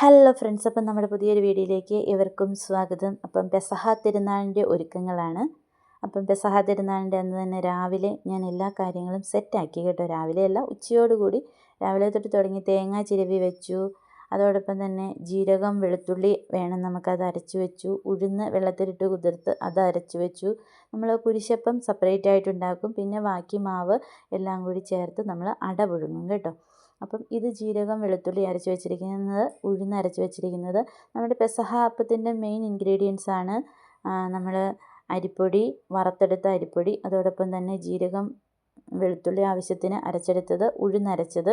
Hello friends, അപ്പം നമ്മുടെ പുതിയൊരു വീഡിയോയിലേക്ക് ഇവർക്കും സ്വാഗതം. അപ്പം പെസഹ തിരുനാളിൻ്റെ ഒരുക്കങ്ങളാണ്. അപ്പം പെസഹ തിരുനാളിൻ്റെ അന്ന് തന്നെ രാവിലെ ഞാൻ എല്ലാ കാര്യങ്ങളും സെറ്റാക്കി കേട്ടോ. രാവിലെയല്ല, ഉച്ചയോടുകൂടി രാവിലെ തൊട്ട് തുടങ്ങി തേങ്ങ ചിരവി വെച്ചു. അതോടൊപ്പം തന്നെ ജീരകം വെളുത്തുള്ളി വേണം, നമുക്കത് അരച്ച് വെച്ചു. ഉഴുന്ന് വെള്ളത്തിലിട്ട് കുതിർത്ത് അത് അരച്ച് വെച്ചു. നമ്മൾ കുരിശപ്പം സെപ്പറേറ്റ് ആയിട്ടുണ്ടാക്കും. പിന്നെ ബാക്കി മാവ് എല്ലാം കൂടി ചേർത്ത് നമ്മൾ അട പുഴുങ്ങും കേട്ടോ. അപ്പം ഇത് ജീരകം വെളുത്തുള്ളി അരച്ച് വെച്ചിരിക്കുന്നത്, ഉഴുന്ന് അരച്ച് വെച്ചിരിക്കുന്നത് നമ്മുടെ പെസഹ അപ്പത്തിൻ്റെ മെയിൻ ഇൻഗ്രീഡിയൻസ് ആണ്. നമ്മൾ അരിപ്പൊടി, വറുത്തെടുത്ത അരിപ്പൊടി, അതോടൊപ്പം തന്നെ ജീരകം വെളുത്തുള്ളി ആവശ്യത്തിന് അരച്ചെടുത്തത്, ഉഴുന്നരച്ചത്,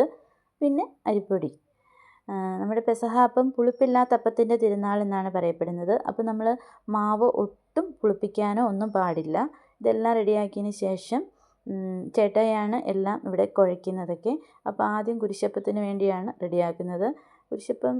പിന്നെ അരിപ്പൊടി. നമ്മുടെ പെസഹ അപ്പം പുളിപ്പില്ലാത്ത അപ്പത്തിൻ്റെ തിരുനാൾ എന്നാണ് പറയപ്പെടുന്നത്. അപ്പോൾ നമ്മൾ മാവ് ഒട്ടും പുളിപ്പിക്കാനോ ഒന്നും പാടില്ല. ഇതെല്ലാം റെഡിയാക്കിയതിന് ശേഷം ചേട്ടായാണ് എല്ലാം ഇവിടെ കുഴയ്ക്കുന്നതൊക്കെ. അപ്പോൾ ആദ്യം കുരിശപ്പത്തിന് വേണ്ടിയാണ് റെഡിയാക്കുന്നത്. കുരിശപ്പം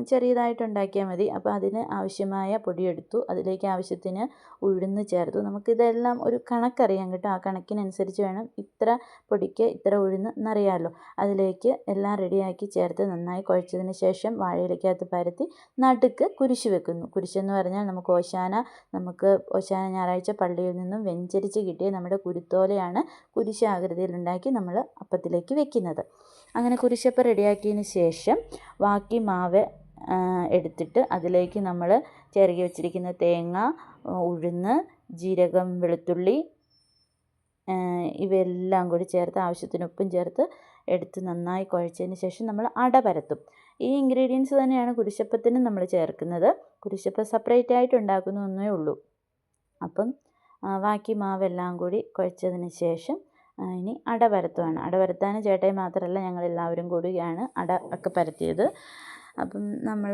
ചെറിയതായിട്ടുണ്ടാക്കിയാൽ മതി. അപ്പോൾ അതിന് ആവശ്യമായ പൊടിയെടുത്തു, അതിലേക്ക് ആവശ്യത്തിന് ഉഴുന്ന് ചേർത്തു. നമുക്കിതെല്ലാം ഒരു കണക്കറിയാം കേട്ടോ. ആ കണക്കിനനുസരിച്ച് വേണം ഇത്ര പൊടിക്ക് ഇത്ര ഉഴുന്ന് എന്നറിയാമല്ലോ. അതിലേക്ക് എല്ലാം റെഡിയാക്കി ചേർത്ത് നന്നായി കുഴച്ചതിന് ശേഷം വാഴയിലക്കകത്ത് പരത്തി നടുക്ക് കുരിശ് വെക്കുന്നു. കുരിശെന്ന് പറഞ്ഞാൽ നമുക്ക് ഓശാന ഞായറാഴ്ച പള്ളിയിൽ നിന്നും വെഞ്ചരിച്ച് കിട്ടിയ നമ്മുടെ കുരുത്തോലയാണ് കുരിശാകൃതിയിലുണ്ടാക്കി നമ്മൾ അപ്പത്തിലേക്ക് വെക്കുന്നത്. അങ്ങനെ കുരിശപ്പം റെഡിയാക്കിയതിന് ശേഷം ബാക്കി മാവ് എടുത്തിട്ട് അതിലേക്ക് നമ്മൾ ചിരകി വെച്ചിരിക്കുന്ന തേങ്ങ, ഉഴുന്ന്, ജീരകം വെളുത്തുള്ളി ഇവയെല്ലാം കൂടി ചേർത്ത് ആവശ്യത്തിന് ഉപ്പും ചേർത്ത് എടുത്ത് നന്നായി കുഴച്ചതിന് ശേഷം നമ്മൾ അട പരത്തും. ഈ ഇൻഗ്രീഡിയൻസ് തന്നെയാണ് കുരിശപ്പത്തിനും നമ്മൾ ചേർക്കുന്നത്. കുരിശപ്പം സെപ്പറേറ്റ് ആയിട്ട് ഉണ്ടാക്കുന്ന ഒന്നേ ഉള്ളൂ. അപ്പം ബാക്കി മാവെല്ലാം കൂടി കുഴച്ചതിന് ശേഷം ഇനി അട പരത്തുവാണ്. അട പരത്താൻ ചേട്ടായി മാത്രമല്ല, ഞങ്ങളെല്ലാവരും കൂടിയാണ് അട ഒക്കെ പരത്തിയത്. അപ്പം നമ്മൾ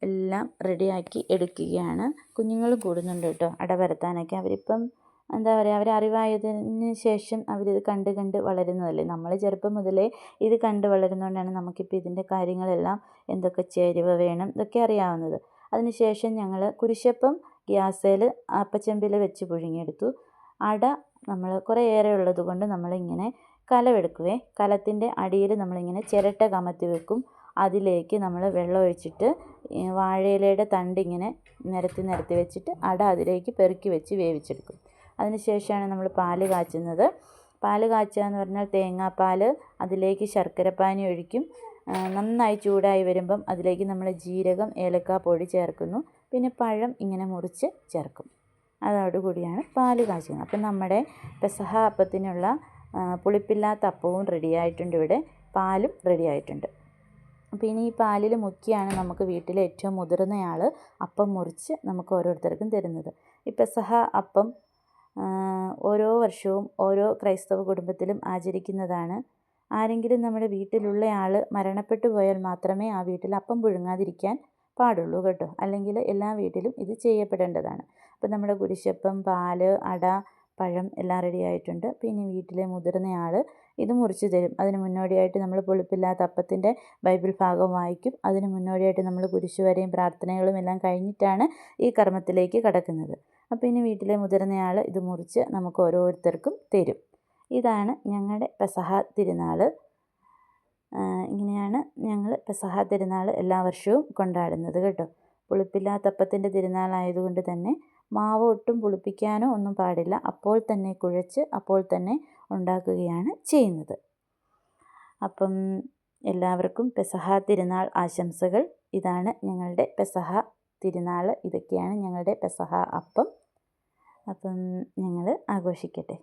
എല്ലാം റെഡിയാക്കി എടുക്കുകയാണ്. കുഞ്ഞുങ്ങളും കൂടുന്നുണ്ട് കേട്ടോ അട പരത്താനൊക്കെ. അവരിപ്പം എന്താ പറയുക, അവരറിവായതിന് ശേഷം അവരിത് കണ്ട് കണ്ട് വളരുന്നതല്ലേ. നമ്മൾ ചെറുപ്പം മുതലേ ഇത് കണ്ട് വളരുന്നതുകൊണ്ടാണ് നമുക്കിപ്പോൾ ഇതിൻ്റെ കാര്യങ്ങളെല്ലാം, എന്തൊക്കെ ചേരുവ വേണം ഇതൊക്കെ അറിയാവുന്നത്. അതിനുശേഷം ഞങ്ങൾ കുരിശപ്പം ഗ്യാസേൽ അപ്പച്ചെമ്പിൽ വെച്ച് പുഴുങ്ങിയെടുത്തു. അട നമ്മൾ കുറേ ഏറെ ഉള്ളത് കൊണ്ട് നമ്മളിങ്ങനെ കലമെടുക്കുവേ. കലത്തിൻ്റെ അടിയിൽ നമ്മളിങ്ങനെ ചിരട്ട കമത്തി വെക്കും. അതിലേക്ക് നമ്മൾ വെള്ളം ഒഴിച്ചിട്ട് വാഴയിലയുടെ തണ്ടിങ്ങനെ നിരത്തി വെച്ചിട്ട് അട അതിലേക്ക് പെറുക്കി വെച്ച് വേവിച്ചെടുക്കും. അതിന് ശേഷമാണ് നമ്മൾ പാല് കാച്ചുന്നത്. പാല് കാച്ചുക എന്ന് പറഞ്ഞാൽ തേങ്ങാപ്പാൽ, അതിലേക്ക് ശർക്കരപ്പാനി ഒഴിക്കും. നന്നായി ചൂടായി വരുമ്പം അതിലേക്ക് നമ്മൾ ജീരകം, ഏലക്ക പൊടി ചേർക്കുന്നു. പിന്നെ പഴം ഇങ്ങനെ മുറിച്ച് ചേർക്കും. അതോടുകൂടിയാണ് പാല് കാച്ചുന്നത്. അപ്പം നമ്മുടെ പെസഹ അപ്പത്തിനുള്ള പുളിപ്പില്ലാത്ത അപ്പവും റെഡിയായിട്ടുണ്ട്. ഇവിടെ പാലും റെഡിയായിട്ടുണ്ട്. അപ്പോൾ ഇനി ഈ പാലിൽ മുക്കിയാണ് നമുക്ക് വീട്ടിലെ ഏറ്റവും മുതിർന്നയാൾ അപ്പം മുറിച്ച് നമുക്ക് ഓരോരുത്തർക്കും തരുന്നത്. ഈ പെസഹ അപ്പം ഓരോ വർഷവും ഓരോ ക്രൈസ്തവ കുടുംബത്തിലും ആചരിക്കുന്നതാണ്. ആരെങ്കിലും നമ്മുടെ വീട്ടിലുള്ള ആൾ മരണപ്പെട്ടു പോയാൽ മാത്രമേ ആ വീട്ടിൽ അപ്പം പുഴുങ്ങാതിരിക്കാൻ പാടുള്ളൂ കേട്ടോ. അല്ലെങ്കിൽ എല്ലാ വീട്ടിലും ഇത് ചെയ്യപ്പെടേണ്ടതാണ്. അപ്പോൾ നമ്മുടെ കുരിശപ്പം, പാല്, അട, പഴം എല്ലാം റെഡി ആയിട്ടുണ്ട്. പിന്നെ വീട്ടിലെ മുതിർന്നയാൾ ഇത് മുറിച്ച് തരും. അതിന് മുന്നോടിയായിട്ട് നമ്മൾ പുളിപ്പില്ലാത്ത അപ്പത്തിൻ്റെ ബൈബിൾ ഭാഗം വായിക്കും. അതിന് മുന്നോടിയായിട്ട് നമ്മൾ കുരിശുവരെയും പ്രാർത്ഥനകളും എല്ലാം കഴിഞ്ഞിട്ടാണ് ഈ കർമ്മത്തിലേക്ക് കടക്കുന്നത്. അപ്പോൾ ഇനി വീട്ടിലെ മുതിർന്നയാൾ ഇത് മുറിച്ച് നമുക്ക് ഓരോരുത്തർക്കും തരും. ഇതാണ് ഞങ്ങളുടെ പെസഹ തിരുനാൾ. ഇങ്ങനെയാണ് ഞങ്ങൾ പെസഹ തിരുനാൾ എല്ലാ വർഷവും കൊണ്ടാടുന്നത് കേട്ടോ. പുളിപ്പില്ലാത്ത അപ്പത്തിൻ്റെ തിരുനാളായതുകൊണ്ട് തന്നെ മാവ് ഒട്ടും പുളിപ്പിക്കാനോ ഒന്നും പാടില്ല. അപ്പോൾ തന്നെ കുഴച്ച് അപ്പോൾ തന്നെ ഉണ്ടാക്കുകയാണ് ചെയ്യുന്നത്. അപ്പം എല്ലാവർക്കും പെസഹ തിരുനാൾ ആശംസകൾ. ഇതാണ് ഞങ്ങളുടെ പെസഹ തിരുനാൾ. ഇതൊക്കെയാണ് ഞങ്ങളുടെ പെസഹ അപ്പം. അപ്പം ഞങ്ങൾ ആഘോഷിക്കട്ടെ.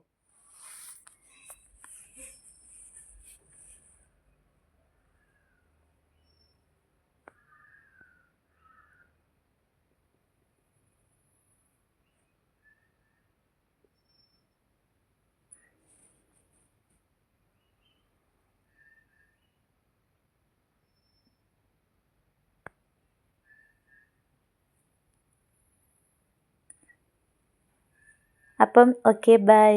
അപ്പം ഓക്കെ, ബൈ.